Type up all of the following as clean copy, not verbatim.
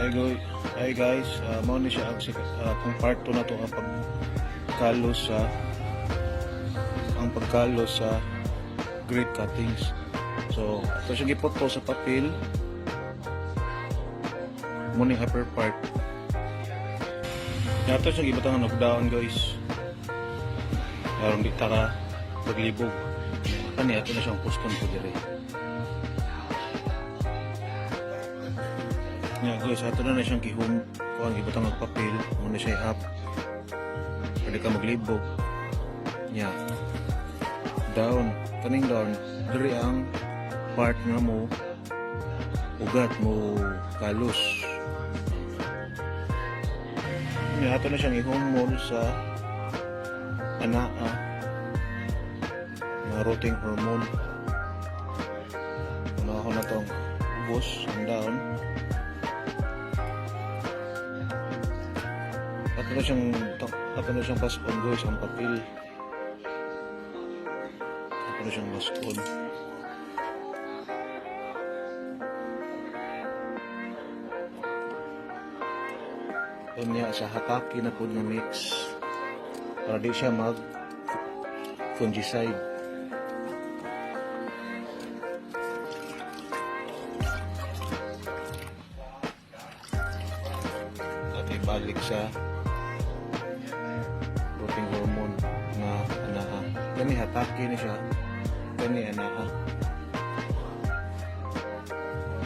Hi guys, mao ni siya kung part 2 na to ang pagkalo sa grid cuttings. So ito siya gipoto sa papel mo ni upper part. Ito siya gibutangan og down guys. Aron di taka paglibog. Kani ato na siyang puston ko dire. Nya guys, ato na siyang gihum kuan gibutang og papel mo na siya up. Pwede ka maglibog. Nya down, kaning down diri ang part nga mo ugat mo kalos. Nya ato na siyang ihumol sa anaa nga rotting hormone. Ano ako na tong ubos ang down. Ato na siyang paskon guys ang papel. Ato na siyang paskon. Ito niya sa hataki na po nga mix para di siya mag fungicide. At ibalik sa rotting hormone na anaha. Kani hataki na siya. Kani anaha.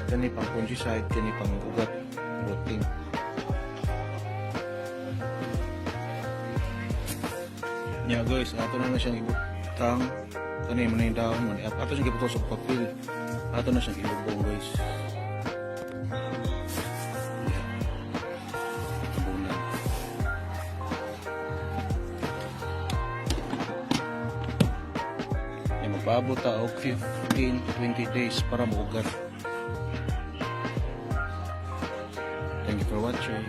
Kani pang fungicide, kani pang ugat rotting. Nya guys, ato na siyang ibutang. Kani man yung down man. Ato siyang ibuto sa papel. Ato na siyang ilubong guys. Magpaabot ta og 15 to 20 days para maugat. Thank you for watching.